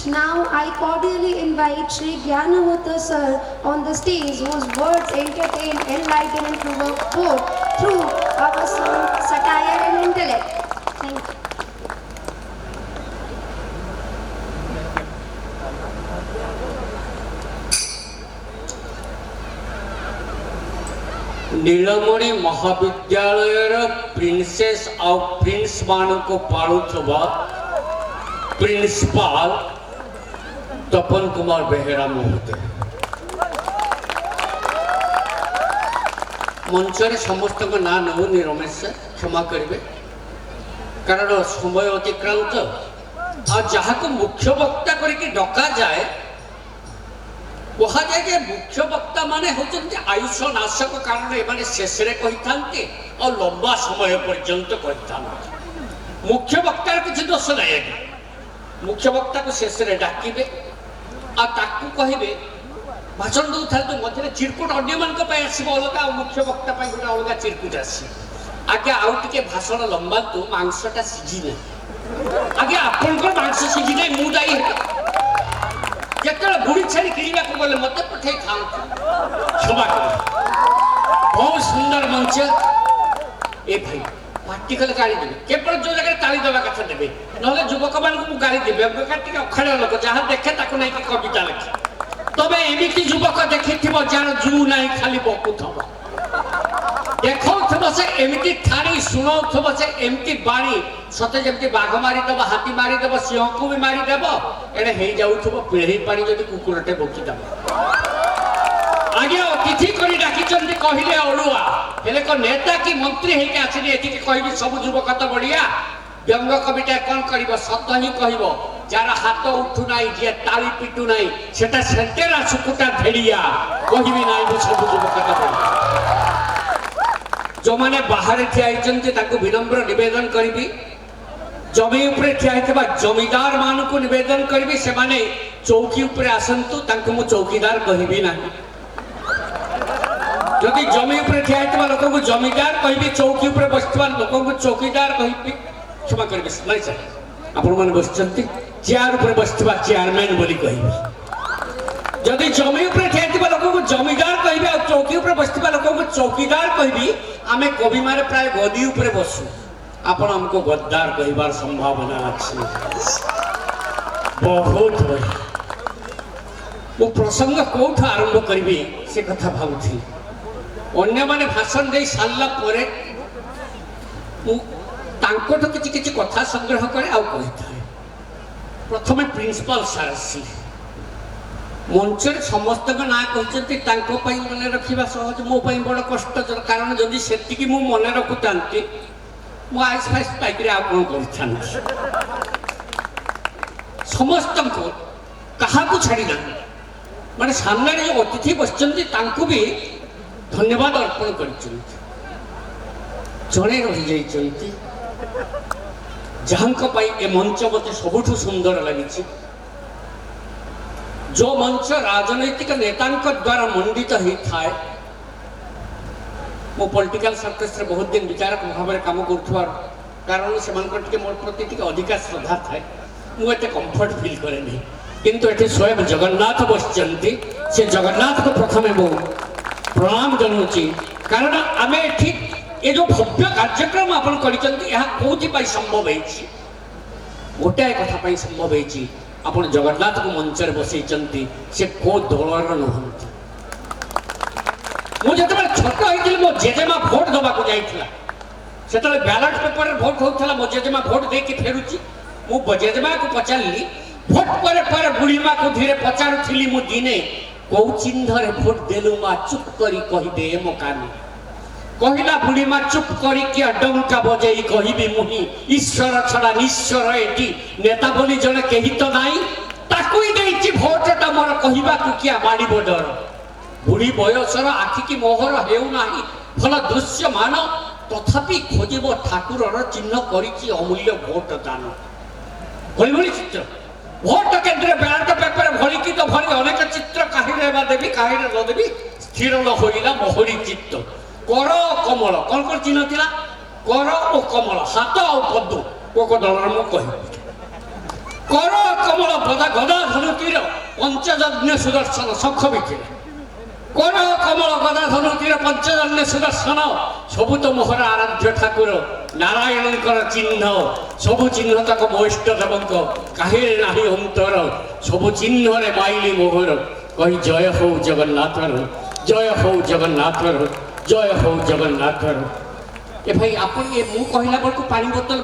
Now I cordially invite Sri Gyanamurtha sir on the stage, whose words entertain, enlighten and provoke both through our song, satire and intellect. Thank you. नीलमणि महाविद्यालय princess और Prince मान को पालुवा principal तपन कुमार बेहेरा महोदय मंचर समस्त ना नौनी रमेश क्षमा करेंगे कारण समय अतिक्रांत आ जहाँ को मुख्य वक्ता करके डका जाए कह जाए कि मुख्य वक्ता माने होचंती आयुष नाशक कारण एमाने शेष रे कहिथांती और लंबा समय पर्यंत कहिथांती मुख्य वक्तार किछि दोष नाही मुख्य वक्ता को शेष रे डाकिबे आ ताकू कहिबे भाषण दउथाल तो मधरे चिरकुट अन्य मान को पय आसीबो अलगा मुख्य वक्ता पय गोटा अलगा चिरकुट आसी आगे आउ टिके भाषण लंबा तो मांसटा सिझी नै आगे आपन को मांस सिझी नै मु दाई बुढ़ी छाड़ी किणवा को बोले मत पठे खाऊ क्षमा कर बहुत सुंदर मंच ए भाई पार्टी कले गाड़ी देबे केवल जो जगह ताली देबा कथा देबे नले युवक मान को गाड़ी देबे टिके अखाड़ा लोक जहां देखे ताको नै कि कविता लिखे तबे एमिति युवक देखिथिबो जार जू नै खाली बकुथबो देखौथबो से एमिति ठाणी सुनौथबो से एमिति बाणी सते जेमति बाघ मारी दब हाथी मारी दब सिंह को भी मारी दब एडे हे जाउथबो पेढ़ी पानी जदि कुकुरटे बोकी दब आगे अतिथि करी डाकी चंदी कहिले अळुआ हेले को नेता की मंत्री हे के आछिनी एति के कहबी सब युवक त बढ़िया व्यंग कविता कोन करिवो सत ही कहबो जार हाथ उठु नाई जे ताली पिटु नाई सेटा सेंटेरा सुकुटा भेड़िया कहबी नाई बो सब युवक त बढ़िया जो माने बाहर ठिया विनम्र निवेदन करी जमी उपरे ठिया जमीदार मान को निवेदन करी से माने चौकी उपरे आसंतु तांको मु चौकीदार कहबी ना जदि जमी उपरे ठिया लोक को जमीदार कहबी चौकी उपरे बसथिबा लोक को चौकीदार कहबी क्षमा करबे नहीं सर आपण माने बसचंती चेयर उपरे बसथिबा चेयरमैन बोली कहबी जदि जमी उपरे ठिया लोक को जमीदार कहबी और चौकी उपरे बसथिबा लोक को चौकीदार कहबी आमे कवि मारे प्राय गदी उपरे बसु आपण हमको गद्दार कहिबार संभावना अछि बहुत बढ़िया वो प्रसंग कोठ आरंभ करिबी से कथा भाबुथि अन्य माने भाषण दे सारला परे मु तांकोठ किछि किछि कथा संग्रह करे आ कहिथाय प्रथमे प्रिंसिपल सारसी मंचर समस्त ना कहते मन रखा सहज मो बड़ कष्ट कारण जदि से मन रखुता मो आइस फाइस पाइक कौन कर समस्त क्या छाड़ना माने सामने जो अतिथि बस भी धन्यवाद अर्पण कर जड़े रही जहाँ ए मंच मत सबुठ सुंदर लगी जो मंच राजनैतिक नेता द्वारा मंडित होता है मो पॉलिटिकल सर्कस रे बहुत दिन विचारक भाव में काम कर कारण से मोर प्रति अधिका श्रद्धा थाए मुझे कंफर्ट फील करे नहीं किंतु ये स्वयं जगन्नाथ बसचंती से जगन्नाथ को प्रथमे मो प्रणाम जनाऊँगी कारण आम ये जो भव्य कार्यक्रम आपन कौन संभव है गोटाए कथा संभव है आपण जगन्नाथ को मंचर बसई से को दलर नुहति मुझे छोट होती मो जेजेमा भोट दबा को जाइथिला सेतले बैलेट पेपर रे भोट होथला मो जेजेमा भोट दे के फेरुची मु जेजेमा को पचारली भोट पर बुढ़ीमा को धीरे पचारुथिली मु दिने को चिन्ह रे भोट देलु मा चुप करी कहि दे मो कानी कहिला बुढ़ीमा चुप करी के डंका बजाई कहबी मुही ईश्वर छड़ा निश्चर एटी नेता बोली जने केही तो नाही ताकुई देइची भोटटा मोर कहिबा को किया माडी बडर बुढ़ी बयसर आखि की मोहर हेउ नाही भल दृश्य मान तथापि खोजिबो ठाकुरर चिन्ह करिची अमूल्य भोट दान भली चित्र भोट केंद्र बैलेट पेपर भली की तो भली अनेक चित्र काहिरे बा देबी काहिरे न देबी स्थिर न होइला मोहरी चित्त कर कमल कौन कौन चिन्ह थिला कर ओ कमल हाथ और पद्म को दलर मु कहि कर कमल गदा गदा ପଞ୍ଚଯଜ୍ଞ ସୁଦର୍ଶନ ସଖ ବିକିଲେ କର କମଳ ଗଦା ଧନୁତିର ପଞ୍ଚଜନ୍ୟ ସୁଦର୍ଶନ ସବୁ ତ ମୋହର ଆରାଧ୍ୟ ଠାକୁର ନାରାୟଣଙ୍କର ଚିହ୍ନ ସବୁ ଚିହ୍ନ ତାକ ମୋ ଇଷ୍ଟ ଦେବଙ୍କ କାହିଁରେ ନାହିଁ ଅନ୍ତର ସବୁ ଚିହ୍ନରେ ମାଇଲି ମୋହର କହି ଜୟ ହଉ ଜଗନ୍ନାଥର ଜୟ ହଉ ଜଗନ୍ନାଥର ଜୟ ହଉ ଜଗନ୍ନାଥର ଏ ଭାଇ ଆପଣ ଏ ମୁଁ କହିଲା ବେଳକୁ ପାଣି ବୋତଲ